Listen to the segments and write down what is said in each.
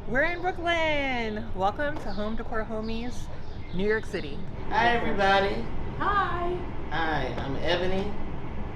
We're in Brooklyn. Welcome to Home Decor Homies, New York City. Hi, everybody. Hi. Hi, I'm Ebony.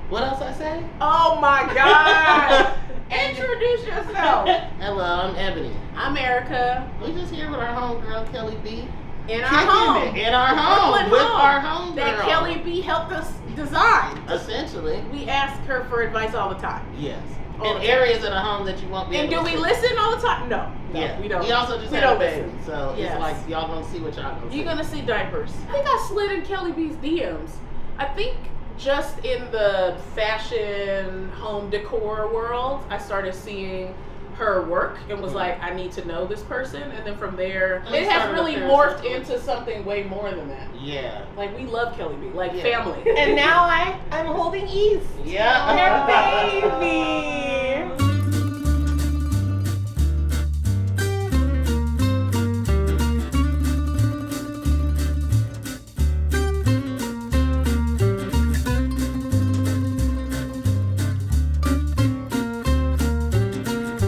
What else I say? Oh my God. Introduce yourself. Hello, I'm Ebony. I'm Ericka. We're just here with our homegirl, Kelly B. In our home. In our home. Brooklyn With home. our homegirl. That Kelly B helped us design. Essentially. We ask her for advice all the time. Yes. All In the time. areas of the home that you won't be And able do to we see. listen all the time? No. Yeah. We don't. We also just We had a don't baby. listen. So Yes. it's like y'all gonna see what y'all gonna see. You're going to see diapers. I think I slid in Kelly B's DMs. I think just in the fashion home decor world, I started seeing her work and was like, I need to know this person. And then from there, And it has started really a morphed parenthood. into something way more than that. Yeah. Like, we love Kelly B, like Yeah. family. And now I'm holding East. Yeah. Your baby.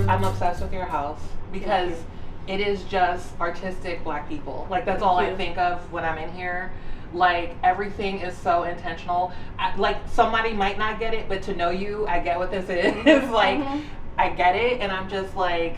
I'm obsessed with your house because it is just artistic Black people. Like that's all I think of when I'm in here. Like everything is so intentional. Like somebody might not get it, but to know you, I get what this is. Like I get it, and I'm just like,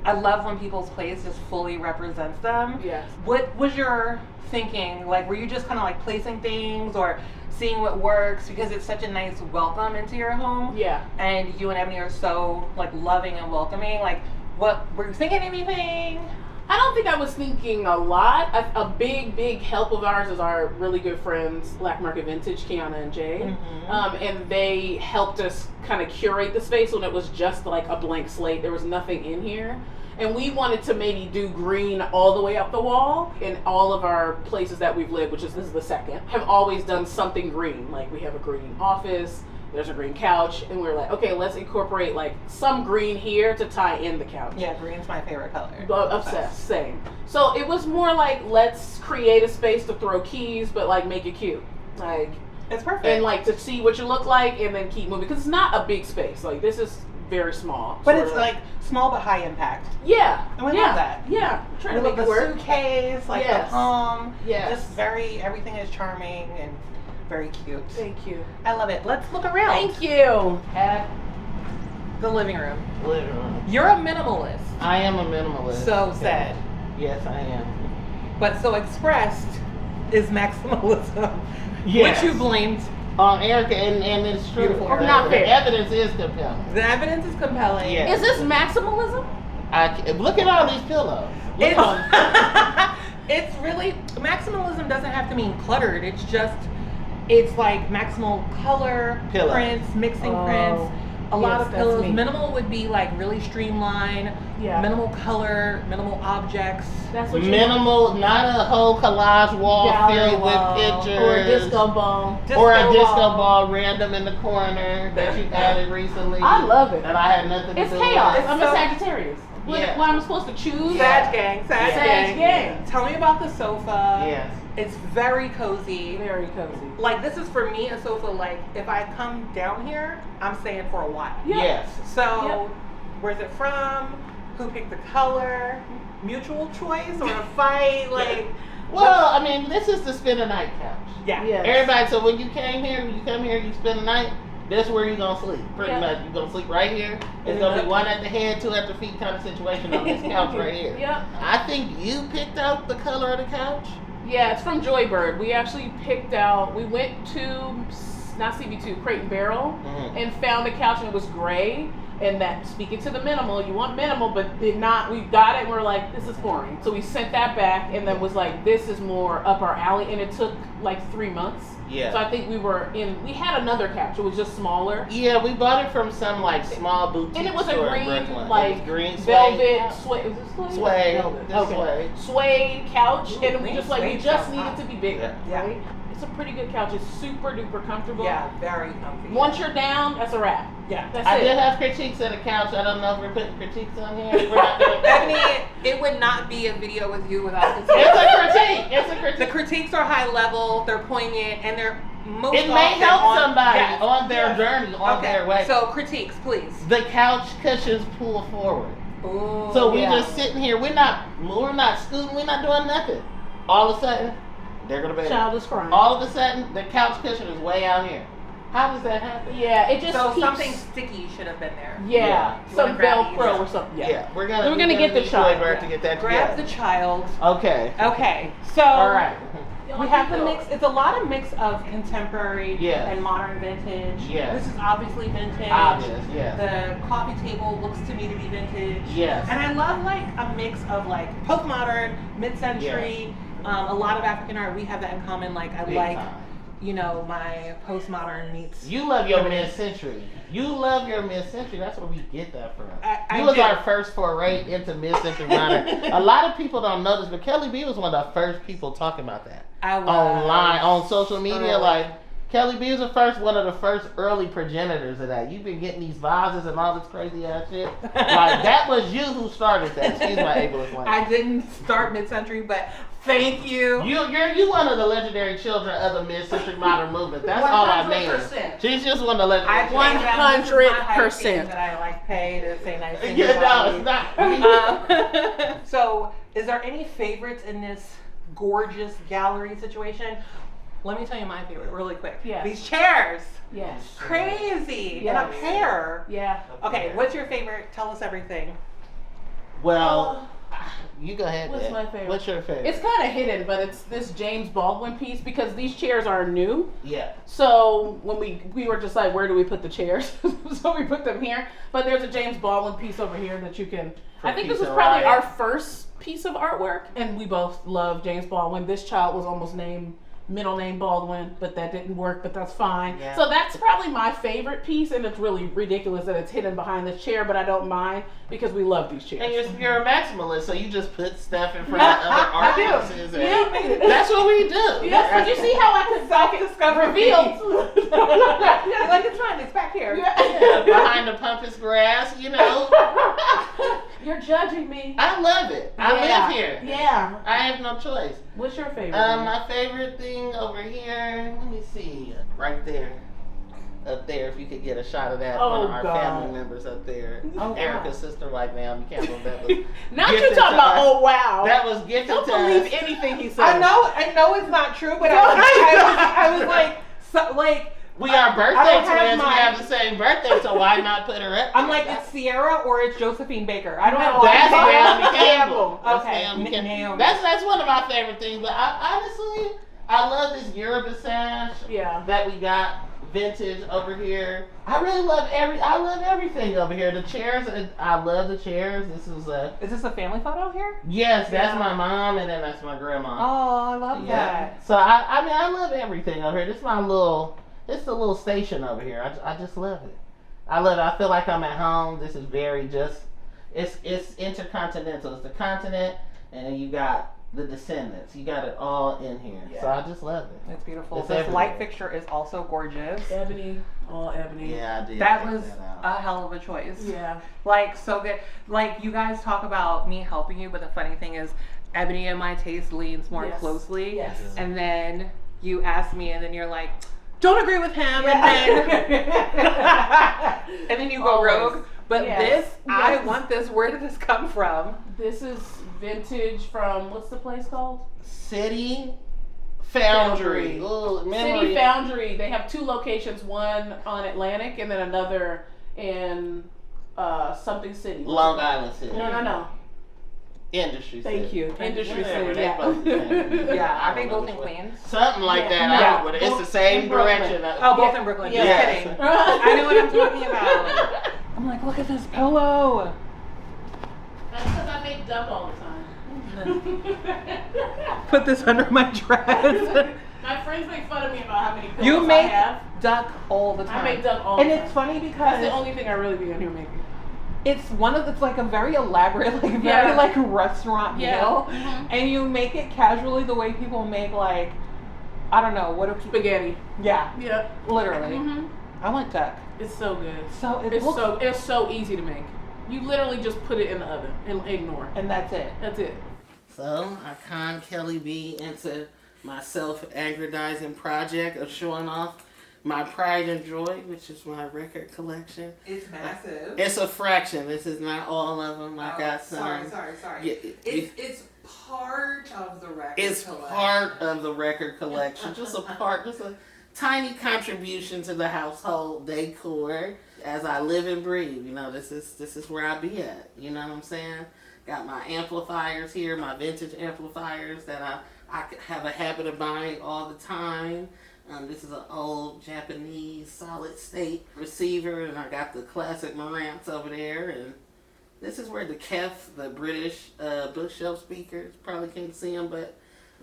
I love when people's place just fully represents them. Yes. What was your thinking? Like, were you just kind of like placing things or seeing what works, because it's such a nice welcome into your home? Yeah. And you and Ebony are so like loving and welcoming. Like, what were you thinking? Anything? I don't think I was thinking a lot. A big help of ours is our really good friends, Black Market Vintage, Kiana and Jay. And they helped us kind of curate the space when it was just like a blank slate. There was nothing in here. And we wanted to maybe do green all the way up the wall. In all of our places that we've lived, this is the second, have always done something green. Like we have a green office, there's a green couch, and we're like, okay, let's incorporate like some green here to tie in the couch. Yeah, green's my favorite color. Obsessed, same. So it was more like, let's create a space to throw keys, but like make it cute. Like, It's perfect. and like to see what you look like and then keep moving. Because it's not a big space. Like this is very small. But sort it's of. like small but high impact. Yeah. And we yeah, love that. Yeah. Trying to We love make the it work. suitcase, like Yes. the home. Yes. Just everything is charming and very cute. Thank you. I love it. Let's look around. Thank you. At the living room. Living room. You're a minimalist. I am a minimalist. So sad. Yes, I am. But so expressed is maximalism. Yes. Which you blamed. Ericka, and it's true. Beautiful, Ericka. Not fair. The evidence is compelling. The evidence is compelling. Yeah. Is this maximalism? Look at all these pillows. Look It's, on. it's really, maximalism doesn't have to mean cluttered. It's like maximal color, Pillows. prints, mixing Oh, prints, a lot yes, of that's pillows. me. Minimal would be like really streamlined, Yeah. minimal color, minimal objects. That's what you Minimal, not a whole collage wall Gallery filled wall. with pictures. Or a disco ball. Or a disco wall. ball random in the corner that you added recently. I love it. That I had nothing to It's do chaos. with. I'm So- a Sagittarius. Yeah. What I'm supposed to choose? Sag gang, Sag Sag gang. gang. Tell me about the sofa. Yes. It's very cozy. Very cozy. Like this is for me a sofa. Like if I come down here, I'm staying for a while. Yeah. Yes. So, where's it from? Who picked the color? Mutual choice or a fight? Like, Well, I mean, this is the spend a night couch. yeah. Yes. Everybody, so when you come here, you spend the night, that's where you're going to sleep. Pretty Yeah. much. You're going to sleep right here. It's going to be one at the head, two at the feet kind of situation on this couch right here. Yep. I think you picked out the color of the couch. Yeah, it's from Joybird. We actually picked out, we went to, not CB2, Crate and Barrel, and found a couch and it was gray. And that, speaking to the minimal, you want minimal, but we got it and we're like, this is boring. So we sent that back and then was like, this is more up our alley. And it took like 3 months. Yeah. So I think we had another couch. It was just smaller. Yeah, we bought it from some like small boutique And it was a store in green, Brooklyn. like, It was green velvet, suede, is this suede? Suede. Velvet. This Okay. Suede couch. Ooh, And we green just like, we suede just sounds needed hot. to be bigger. Yeah. Right? It's a pretty good couch. It's super duper comfortable. Yeah, very comfy. Once you're down, that's a wrap. Yeah. That's I it. did have critiques of the couch. I don't know if we're putting critiques on here. We're not gonna- Ebony, it would not be a video with you without It's a critique. It's a critique. The critiques are high level, they're poignant, and they're most It may often help on, somebody yes. on their journey, on Okay, their way. so critiques, please. The couch cushions pull forward. Ooh, So we just sitting here. We're not scooting. We're not doing nothing. All of a sudden, they're gonna be. Child is crying. All of a sudden, the couch cushion is way out here. How does that happen? Yeah, it just So keeps, something sticky should have been there. Yeah, You some wanna grab these? Velcro or something. Yeah, We're gonna get the need child. Joybird to get that Grab together. the child. Okay. Okay, so All right. we have the mix. It's a lot of mix of contemporary Yes. and modern vintage. Yes. This is obviously vintage. Obvious. Yes. The coffee table looks to me to be vintage. Yes. And I love like a mix of like postmodern, mid-century, a lot of African art. We have that in common. Like I Big like, time. you know, my postmodern meets. You love your mid-century. You love your mid-century. That's where we get that from. I You was do. our first foray into mid-century modern. A lot of people don't know this, but Kelly B was one of the first people talking about that. I was Online, on social media. early. Like, Kelly B was one of the first early progenitors of that. You've been getting these vases and all this crazy ass shit. Like, that was you who started that. Excuse my ableist language. I didn't start mid-century, but thank you. You one of the legendary children of the mid-century modern movement. That's all I mean. 100%. She's just one of the legendary. I children. 100%. that I like pay to say nice things. Yeah, about no, you. it's not. So, is there any favorites in this gorgeous gallery situation? Let me tell you my favorite really quick. Yes. These chairs. Yes. Crazy. Yes. And a pair. Yeah. Okay, what's your favorite? Tell us everything. Well, you go ahead. What's Ed. my favorite? What's your favorite? It's kind of hidden, but it's this James Baldwin piece because these chairs are new. Yeah. So when we were just like, where do we put the chairs? So we put them here. But there's a James Baldwin piece over here that you can. For I think this Peace was and probably Riot. our first piece of artwork, and we both love James Baldwin. This child was almost named middle name Baldwin, but that didn't work, but that's fine. Yeah. So that's probably my favorite piece, and it's really ridiculous that it's hidden behind this chair, but I don't mind because we love these chairs. And you're a maximalist, so you just put stuff in front of other art I do. pieces. Yeah. And that's what we do. Yes, but you see how I could Self-discovery. reveal. You're like, it's fine, it's back here. Yeah, behind the pampas grass, you know. You're judging me. I love it. I live here. Yeah. I have no choice. What's your favorite? My favorite thing over here, let me see, right there. Up there, if you could get a shot of that, one of our God. family members up there. Oh, Ericka's wow. sister right now. You can't believe that was Not you gifted talking to about, us. oh wow. That was gifted Don't to believe us. anything he says. I know it's not true, but I was like, so, like, We are birthday I don't have twins. We mine. have the same birthday, so why not put her up? I'm like, it's Sierra or it's Josephine Baker. I don't No, know. That's Oh, Naomi Campbell. That's Okay, Naomi Campbell. Naomi. That's one of my favorite things. But honestly, I love this Yoruba sash Yeah. that we got vintage over here. I really love everything over here. The chairs, I love the chairs. This is Is this a family photo here? yes, that's Yeah. my mom, and then that's my grandma. Oh, I love that. So I mean, I love everything over here. This is my little. It's a little station over here. I just love it. I love it. I feel like I'm at home. This is very just. It's intercontinental. It's the continent, and then you got the descendants. You got it all in here. Yeah. So I just love it. It's beautiful. It's This everywhere. light fixture is also gorgeous. Ebony, all ebony. Yeah, I did. That check was that out. a hell of a choice. Yeah. Like, so good. Like, you guys talk about me helping you, but the funny thing is, Ebony and my taste leans more Yes. closely. Yes. And then you ask me, and then you're like, don't agree with him, Yeah. and then you go Always. rogue. But Yes. this, I Yes. want this. Where did this come from? This is vintage from what's the place called? City Foundry. Ooh, memory. City Foundry. They have two locations, one on Atlantic and then another in something city. What's Long it Island City. called? No. Industry Thank City. you. Industry Whatever, City. they Yeah. both the same. Yeah, I are they don't know both in which one. Queens? Something like Yeah. that. Yeah. But it's the Both same in Brooklyn. direction. Oh, both Yeah. in Brooklyn. Yeah. Just Yes. kidding. I know what I'm talking about. I'm like, look at this pillow. That's because I make duck all the time. Put this under my dress. My friends make fun of me about how many pillows You I make have. duck all the time. I make duck all and the it's time. funny That's because the only thing I really be in here making. it's like a very elaborate, like very Yeah. like restaurant Yeah. meal, Mhm. and you make it casually the way people make like, I don't know what. Spaghetti. Yeah, Yeah. literally. Mhm. I want duck. It's so good. So it It's looks, it's so easy to make. You literally just put it in the oven and ignore. and that's it. That's it. So I conned Kelly B into my self-aggrandizing project of showing off my pride and joy, which is my record collection. It's massive. It's a fraction. This is not all of them. I got some. Sorry. Yeah, It's part of the record It's collection. part of the record collection. Just a tiny contribution to the household decor as I live and breathe. You know, this is where I be at. You know what I'm saying? Got my amplifiers here, my vintage amplifiers that I have a habit of buying all the time. This is an old Japanese solid state receiver, and I got the classic Marantz over there. And this is where the KEF, the British bookshelf speakers, probably can't see them, but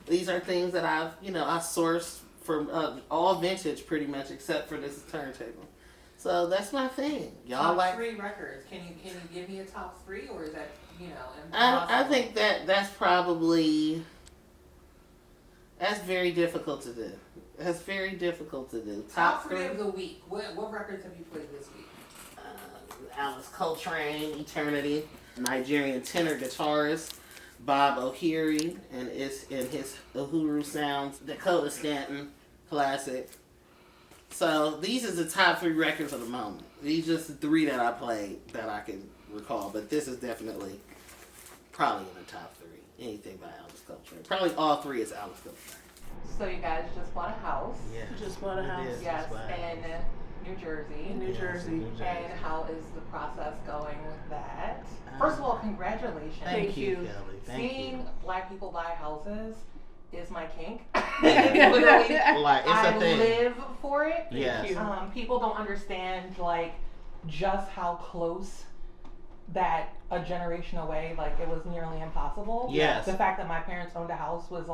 these are things that I sourced from all vintage pretty much, except for this turntable. So that's my thing. Y'all top 3 records. Can you give me a top 3, or is that I think that's probably very difficult to do. That's very difficult to do. Top 3 of the week. What records have you played this week? Alice Coltrane, Eternity, Nigerian tenor guitarist Bob O'Heary, and his Uhuru Sounds, Dakota Stanton, classic. So these are the top 3 records of the moment. These are just the 3 that I played that I can recall, but this is definitely probably in the top 3. Anything by Alice Coltrane. Probably all 3 is Alice Coltrane. So you guys just bought a house. Yeah. Just bought a house. Yes, in New Jersey. New Jersey. And how is the process going with that? First of all, congratulations. Thank you. Kelly. Seeing Black people buy houses is my kink. It's I a thing. live for it. Yes. People don't understand just how close that a generation away, it was nearly impossible. Yes. The fact that my parents owned a house was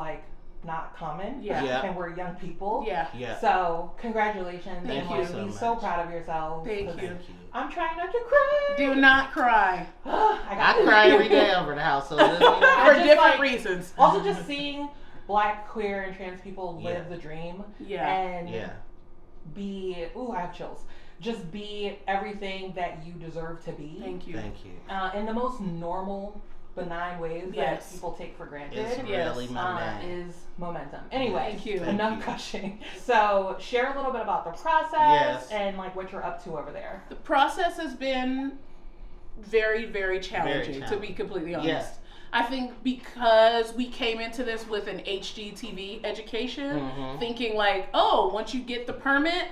not common. Yeah. And we're young people. Yeah. Yeah. So congratulations. Thank and you so be much. so proud of yourselves. Thank you. I'm trying not to cry. Do not cry. I cry every day over the house, so For just, different reasons. Also, just seeing Black, queer, and trans people live the dream. Yeah. And be, I have chills. Just be everything that you deserve to be. Thank you. Thank you. In the most normal, benign ways that people take for granted. It's really is momentum. Anyway, Thank you. Enough gushing. So share a little bit about the process and what you're up to over there. The process has been very, very challenging, to be completely honest. Yeah. I think because we came into this with an HGTV education, thinking once you get the permit,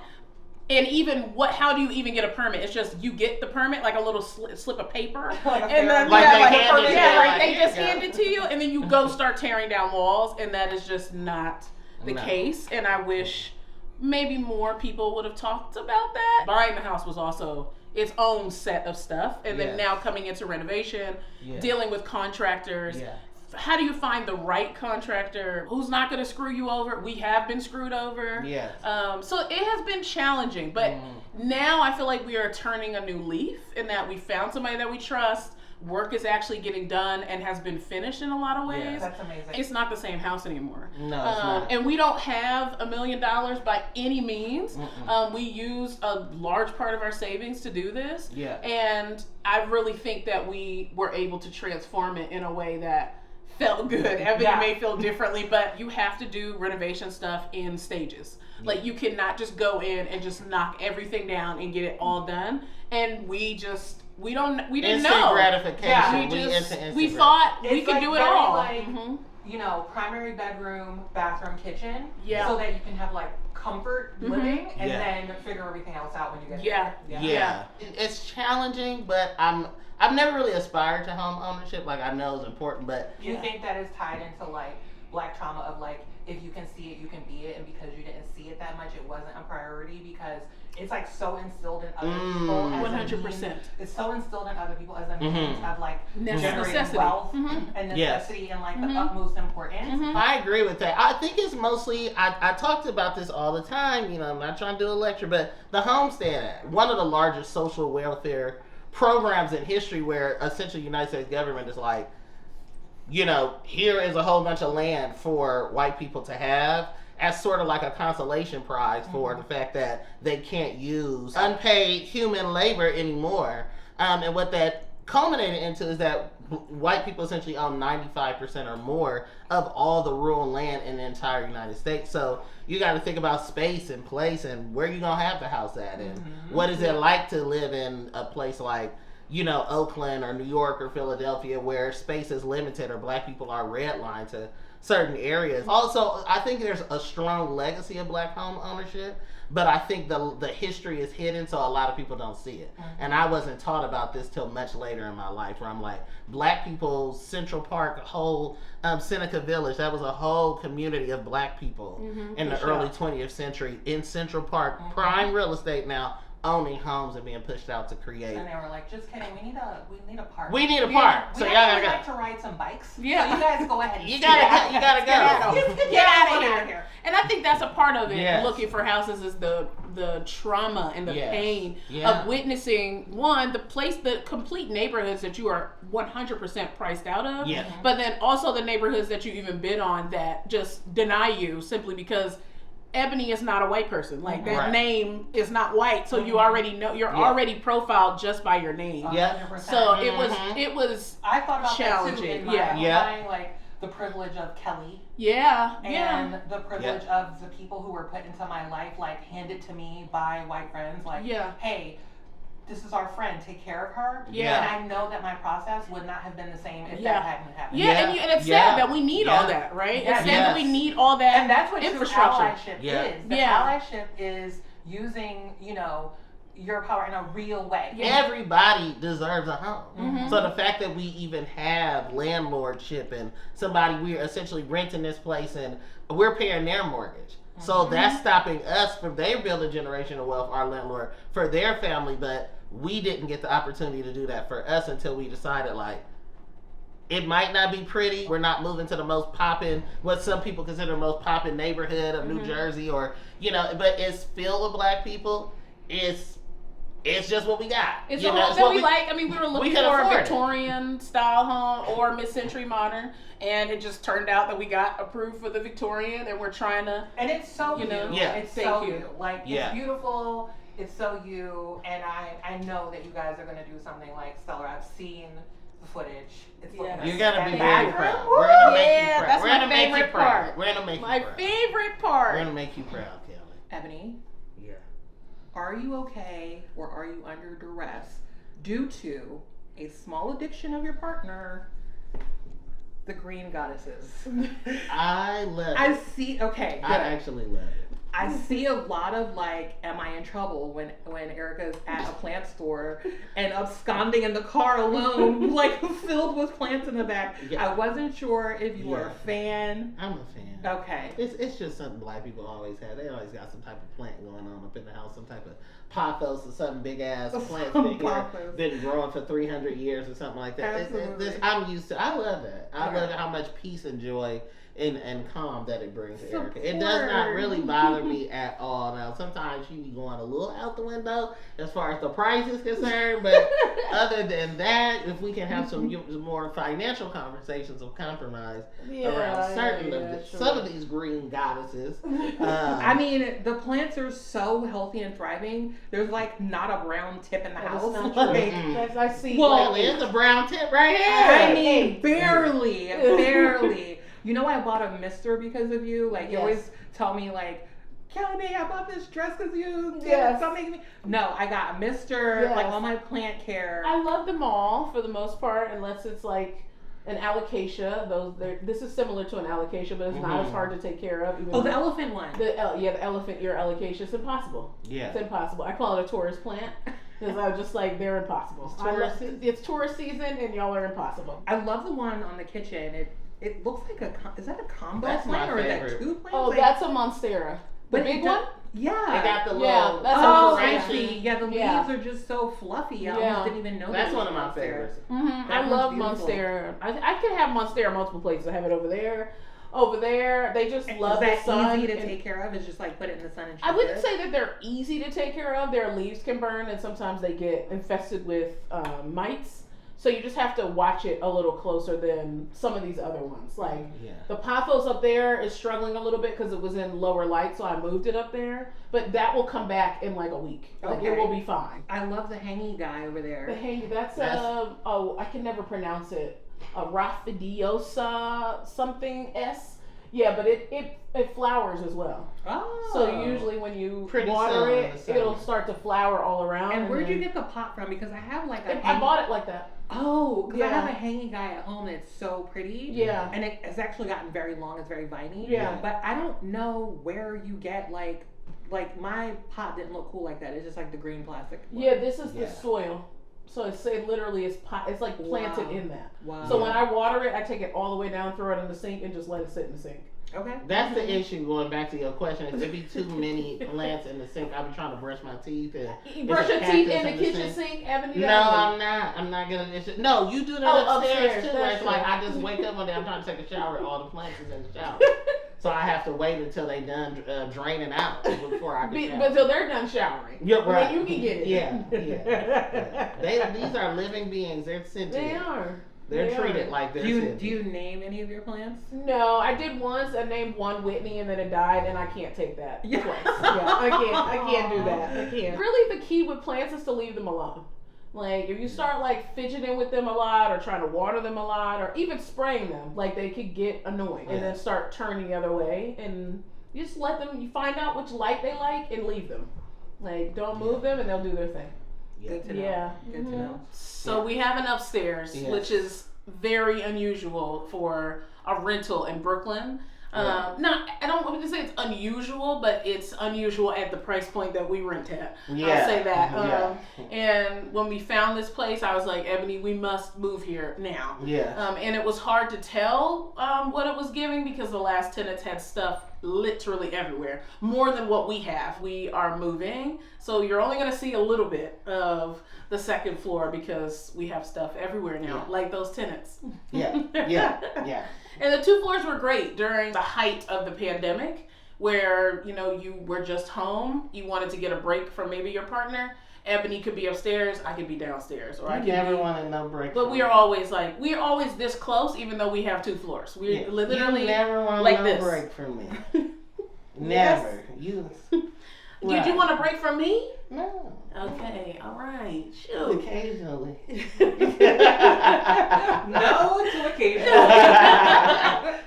and even how do you even get a permit? It's just you get the permit, like a little slip of paper, and then they just hand it to you, and then you go start tearing down walls, and that is just not the case. And I wish maybe more people would have talked about that. Buying the house was also its own set of stuff, and then now coming into renovation, dealing with contractors. How do you find the right contractor who's not going to screw you over? We have been screwed over. Yes. So it has been challenging, but now I feel like we are turning a new leaf in that we found somebody that we trust. Work is actually getting done and has been finished in a lot of ways. Yeah, that's amazing. It's not the same house anymore. No, it's not. And we don't have $1 million by any means. We use a large part of our savings to do this. Yeah. And I really think that we were able to transform it in a way that felt good. Ebony may feel differently, but you have to do renovation stuff in stages. You cannot just go in and just knock everything down and get it all done. And we didn't instant know. gratification. We thought we could do it all. Primary bedroom, bathroom, kitchen. Yeah. So that you can have comfort living, and then figure everything else out when you get there. Yeah. It's challenging, but I've never really aspired to home ownership. I know it's important, but do you think that is tied into Black trauma of if you can see it, you can be it, and because you didn't see it that much, it wasn't a priority because it's so instilled in other people. 100%. It's so instilled in other people as a means of generating necessity. Wealth and necessity and the utmost importance. I agree with that. I think it's mostly, I talked about this all the time, I'm not trying to do a lecture, but the Homestead Act, one of the largest social welfare programs in history where essentially the United States government is here is a whole bunch of land for white people to have as sort of a consolation prize for the fact that they can't use unpaid human labor anymore. And what that culminated into is that white people essentially own 95% or more of all the rural land in the entire United States. So you got to think about space and place and where you gonna have the house at, and what is it like to live in a place like, you know, Oakland or New York or Philadelphia, where space is limited or black people are redlined to certain areas. Also, I think there's a strong legacy of black home ownership, but I think the history is hidden, so a lot of people don't see it. And I wasn't taught about this till much later in my life, where I'm like, black people, Central Park, whole Seneca Village, that was a whole community of black people in the early 20th century in Central Park, prime real estate now, owning homes and being pushed out to create. And they were like, just kidding, we need a park. We need a park. We So y'all gotta like go. to ride some bikes. Yeah. So you guys go ahead and You gotta go. Get out of here. And I think that's a part of it. Yes. Looking for houses is the trauma and the Yes. pain Yeah. of witnessing, one, the complete neighborhoods that you are 100% priced out of, Yeah. but then also the neighborhoods that you even bid on that just deny you simply because Ebony is not a white person. Like, that Right. name is not white, so you already know, you're already profiled just by your name. Yeah. 100%. So it was I thought about challenging. that too in my Yeah. mind, like the privilege of Kelly yeah. and the privilege of the people who were put into my life, like handed to me by white friends, like, hey, this is our friend, take care of her. Yeah. And I know that my process would not have been the same if that hadn't happened. Yeah, and it's sad that we need all that, right? Yes. It's sad that we need all that And that's what true infrastructure. allyship is. The allyship is using, you know, your power in a real way. Everybody deserves a home. So the fact that we even have landlordship and we're essentially renting this place and we're paying their mortgage. So that's stopping us from, they build a generational wealth, our landlord, for their family, but we didn't get the opportunity to do that for us until we decided, like, it might not be pretty. We're not moving to the most poppin', what some people consider the most poppin' neighborhood of New Jersey, or, you know, but it's filled with black people. It's just what we got. It's a home that we like. I mean, we were looking for a Victorian style home or mid-century modern, and it just turned out that we got approved for the Victorian, and we're trying to. And it's so you know, it's so you. Like, Yeah. it's beautiful. It's so you. And I know that you guys are gonna do something like stellar. I've seen the footage. It's looking You're gonna be aesthetic. very proud. We're gonna make you proud. That's We're my gonna make you favorite proud. part. We're gonna make you My proud. favorite part. We're gonna make you proud, Kelly. Ebony, Yeah. are you okay or are you under duress due to a small addiction of your partner, the green goddesses? I love I it. see. Okay, good. I actually love it. I see a lot of like, am I in trouble when Ericka's at a plant store and absconding in the car alone, like filled with plants in the back. Yeah. I wasn't sure if you were a Yeah. fan. I'm a fan. Okay. It's just something black people always have. They always got some type of plant going on up in the house, some type of pothos or something big ass plant been growing for 300 years or something like that. Absolutely. I'm used to. I love that. I love how much peace and joy and calm that it brings to Ericka. It does not really bother me at all. Now, sometimes she be going a little out the window as far as the price is concerned, but other than that, if we can have some more financial conversations of compromise around some of these green goddesses. I mean, the plants are so healthy and thriving. There's like not a brown tip in the house. As I see. Well, there's a brown tip right here. I mean, barely. You know, I bought a mister because of you. Like, you always tell me, like, Kelly, babe, I bought this dress because you did something. No, I got a mister, like, all my plant care. I love them all for the most part, unless it's like an alocasia. This is similar to an alocasia, but it's not as hard to take care of. Oh, the elephant one. The elephant ear alocasia. It's impossible. Yeah. It's impossible. I call it a tourist plant. Because I was just like, they're impossible. It's tourist season, and y'all are impossible. I love the one on the kitchen. It looks like is that a combo That's plant my or is favorite. that two plants? Oh, that's a monstera. The big one? Yeah. They got the little. Yeah, that's I see. Yeah, the leaves are just so fluffy. I almost didn't even know. That's one of my favorites. I love monstera. I can have monstera multiple places. I have it over there. They just love the sun. Easy to take care of? It's just like put it in the sun and I wouldn't say that they're easy to take care of. Their leaves can burn, and sometimes they get infested with mites. So you just have to watch it a little closer than some of these other ones. Like the pothos up there is struggling a little bit because it was in lower light, so I moved it up there. But that will come back in like a week. Like it will be fine. I love the hangy guy over there. The hangy, that's I can never pronounce it. A Raffidiosa something S. Yeah, but it flowers as well. Oh. So usually when you water it, it'll start to flower all around. And where'd you get the pot from? Because I have like I bought it like that. Oh, because I have a hanging guy at home that's so pretty. Yeah. And it's actually gotten very long. It's very viney. Yeah. But I don't know where you get like my pot didn't look cool like that. It's just like the green plastic one. Yeah, this is the soil. So it literally is pot. It's like planted in that. Wow. So when I water it, I take it all the way down, throw it in the sink, and just let it sit in the sink. Okay. That's the issue. Going back to your question, is there be too many plants in the sink? I'll be trying to brush my teeth. You brush your teeth in the kitchen sink, Ebony? No, I'm not. I'm not gonna. No, you do that upstairs too. It's like I just wake up one day, I'm trying to take a shower, all the plants is in the shower. So I have to wait until they done draining out before I can shower. But until they're done showering. Yep, right. Then you can get it. Yeah. These are living beings. They're sentient. They are. They're treated like they're sentient. Do you name any of your plants? No, I did once. I named one Whitney and then it died, and I can't take that Yeah. twice. I can't do that. I can't. Really, the key with plants is to leave them alone. Like, if you start, like, fidgeting with them a lot or trying to water them a lot or even spraying them, like, they could get annoying and then start turning the other way. And you just let them, you find out which light they like and leave them. Like, don't move them and they'll do their thing. Good to know. Good to know. So we have an upstairs, which is very unusual for a rental in Brooklyn. I don't want to say it's unusual, but it's unusual at the price point that we rent at. I'll say that. And when we found this place, I was like, Ebony, we must move here now. And it was hard to tell what it was giving because the last tenants had stuff literally everywhere, more than what we have. We are moving, so you're only going to see a little bit of the second floor because we have stuff everywhere now, like those tenants. And the 2 floors were great during the height of the pandemic, where you were just home, you wanted to get a break from maybe your partner. Ebony could be upstairs, I could be downstairs, or I could never wanted no break. But we are always this close, even though we have 2 floors. We literally you never want like no this. break from me. Never. Did you want a break from me? No. Okay, all right. Shoot. Occasionally. No to occasionally.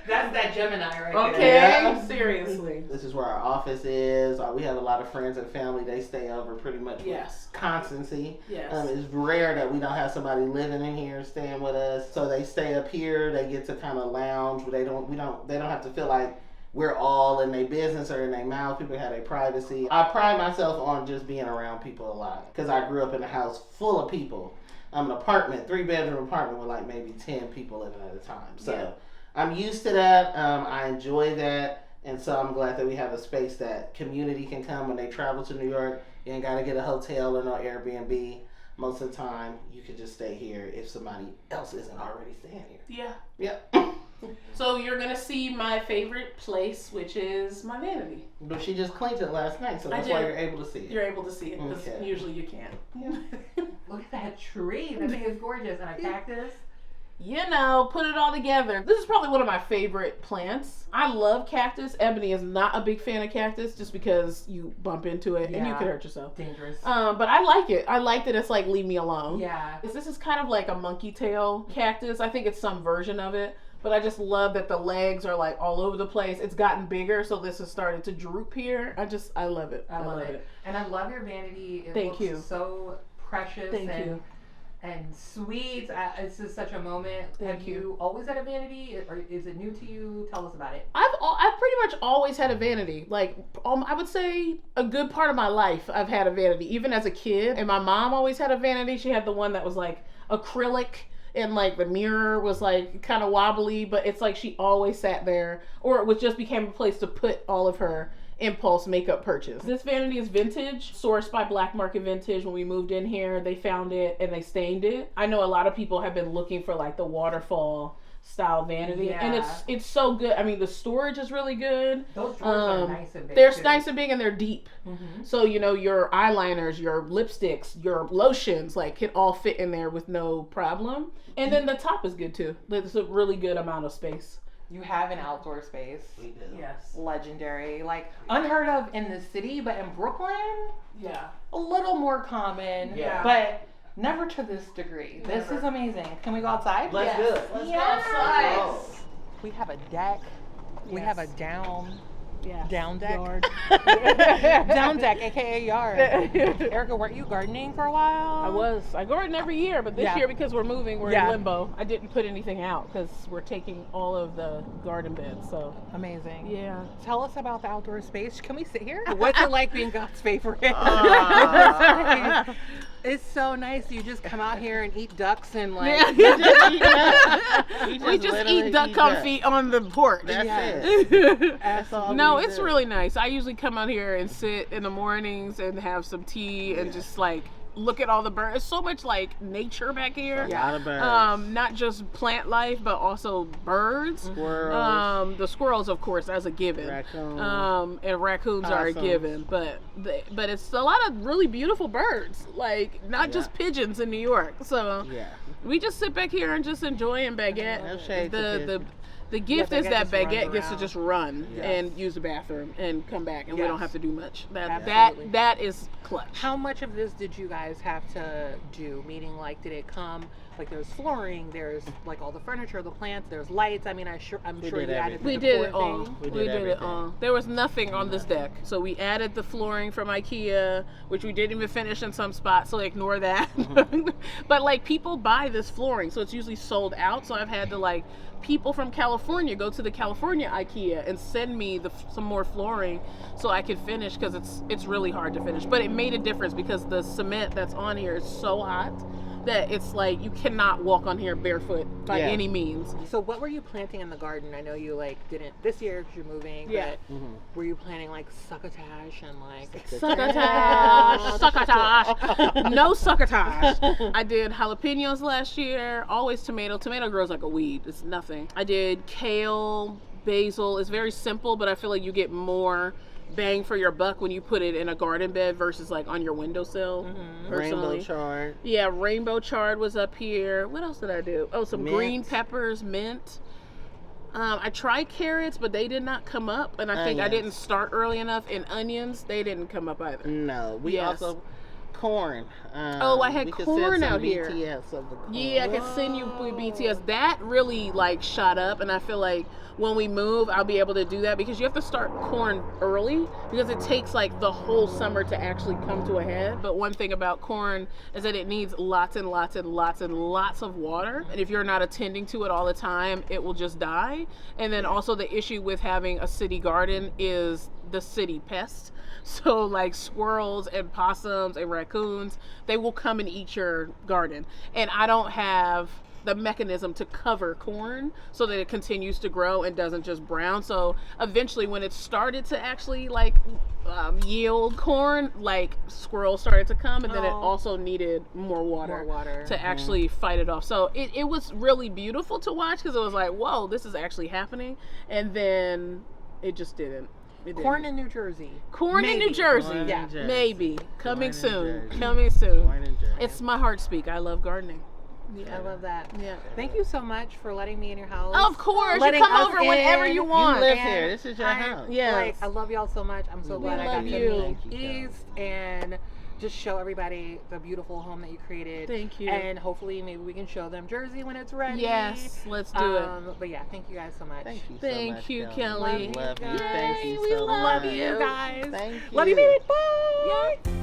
That's that Gemini right there. Okay, seriously. This is where our office is. We have a lot of friends and family. They stay over pretty much with constancy. It's rare that we don't have somebody living in here staying with us. So they stay up here. They get to kind of lounge. They don't have to feel like we're all in their business or in their mouth. People have their privacy. I pride myself on just being around people a lot because I grew up in a house full of people. I'm an apartment, 3-bedroom apartment with like maybe 10 people living at a time. So I'm used to that. I enjoy that. And so I'm glad that we have a space that community can come when they travel to New York. You ain't got to get a hotel or no Airbnb. Most of the time, you can just stay here if somebody else isn't already staying here. Yep. So you're going to see my favorite place, which is my vanity. But she just cleaned it last night, so that's why you're able to see it. You're able to see it, because usually you can't. Look at that tree. That thing is gorgeous. And a cactus. Put it all together. This is probably one of my favorite plants. I love cactus. Ebony is not a big fan of cactus just because you bump into it and you could hurt yourself. Dangerous. But I like it. I like that it's like, leave me alone. Yeah. This is kind of like a monkey tail cactus. I think it's some version of it. But I just love that the legs are like all over the place. It's gotten bigger, so this has started to droop here. I love it. I love it. And I love your vanity. Thank you. So precious and sweet. It's just such a moment. Have you always had a vanity, or is it new to you? Tell us about it. I've pretty much always had a vanity. Like, I would say a good part of my life I've had a vanity, even as a kid. And my mom always had a vanity. She had the one that was like acrylic. And like the mirror was like kind of wobbly, but it's like she always sat there, or it just became a place to put all of her impulse makeup purchase. This vanity is vintage, sourced by Black Market Vintage. When we moved in here, they found it and they stained it. I know a lot of people have been looking for like the waterfall style vanity, and Yeah. it's so good. I mean, the storage is really good. Those drawers are nice and big. They're too. nice and big, and they're deep. Mm-hmm. So your eyeliners, your lipsticks, your lotions, like can all fit in there with no problem. And then the top is good too. It's a really good amount of space. You have an outdoor space. We do. Yes. Legendary, like unheard of in the city, but in Brooklyn, Yeah. a little more common. Yeah. But never to this degree. This Never. is amazing. Can we go outside? Let's do it. Let's Yes. go outside. We have a deck. We have a down deck. Yard. Down deck, aka yard. Ericka, weren't you gardening for a while? I garden every year, but this Yeah. year because we're moving, we're Yeah. in limbo. I didn't put anything out because we're taking all of the garden beds. So Amazing. yeah. Tell us about the outdoor space. Can we sit here? What's it like being God's favorite? It's so nice. You just come out here and eat ducks and like. We just eat duck confit on the porch. That's Yes. it. That's all No, we it's do. really nice. I usually come out here and sit in the mornings and have some tea and just like look at all the birds. There's so much like nature back here. A lot of birds. Not just plant life, but also birds. Squirrels. The squirrels, of course, as a given. Raccoons. And raccoons are a Possums. given, but it's a lot of really beautiful birds, like not just pigeons in New York. So Yeah. we just sit back here and just enjoy and baguette. No shade to The gift Yeah, is Baguette that just runs Baguette gets to around. just run Yes. and use the bathroom and come back, and we Yes. don't have to do much. Absolutely. That is clutch. How much of this did you guys have to do? Meaning, like, did it come? Like, there's flooring, there's like all the furniture, the plants, there's lights. I mean, I'm sure We you did added the We decor did it all. thing. We We did did it everything. all. There was nothing on this deck, so we added the flooring from IKEA, which we didn't even finish in some spots. So ignore that. But like people buy this flooring, so it's usually sold out. So I've had to like people from California go to the California IKEA and send me some more flooring so I could finish because it's really hard to finish. But it made a difference because the cement that's on here is so hot that it's like you cannot walk on here barefoot by Yeah. any means. So, what were you planting in the garden? I know you like didn't this year because you're moving. Yeah. But were you planting like succotash and like? Succotash, succotash, no succotash. I did jalapenos last year, always tomato. Tomato grows like a weed, it's nothing. I did kale, basil. It's very simple, but I feel like you get more bang for your buck when you put it in a garden bed versus like on your windowsill. Personally. Rainbow chard. Yeah, rainbow chard was up here. What else did I do? Oh, some Mint. green peppers, mint. I tried carrots, but they did not come up, and I think I Onions. didn't start early enough. And onions, they didn't come up either. No, we Yes. also corn. I had we could corn send some out here. BTS of the corn. Yeah, I could send you BTS. That really like shot up, and I feel like when we move, I'll be able to do that because you have to start corn early because it takes like the whole summer to actually come to a head. But one thing about corn is that it needs lots and lots and lots and lots of water, and if you're not attending to it all the time, it will just die. And then also the issue with having a city garden is the city pest. So like squirrels and possums and raccoons, they will come and eat your garden. And I don't have the mechanism to cover corn so that it continues to grow and doesn't just brown. So eventually when it started to actually like yield corn, like squirrels started to come, and then it also needed more water to actually fight it off. So it was really beautiful to watch because it was like, whoa, this is actually happening. And then it just didn't. Corn in New Jersey. Corn in New Jersey. Corn in Yeah, Jersey. maybe. Coming Corn in soon. Jersey. Coming soon. Corn in Jersey. It's my heart speak. I love gardening. I love that. Yeah. Thank you so much for letting me in your house. Of course. You Letting come us over whenever in. you You want. live And here. This is your house. Yes. Like, I love y'all so much. I'm so We glad I got love to you. meet Thank you, East and just show everybody the beautiful home that you created. Thank you. And hopefully maybe we can show them Jersey when it's ready. Yes, let's do it. But yeah, thank you guys so much. Thank you so Thank much, you, Kelly. Kelly. Love you. Yay, Thank you we so love much. Love you guys. Thank you. Love you, baby. Bye. Yay.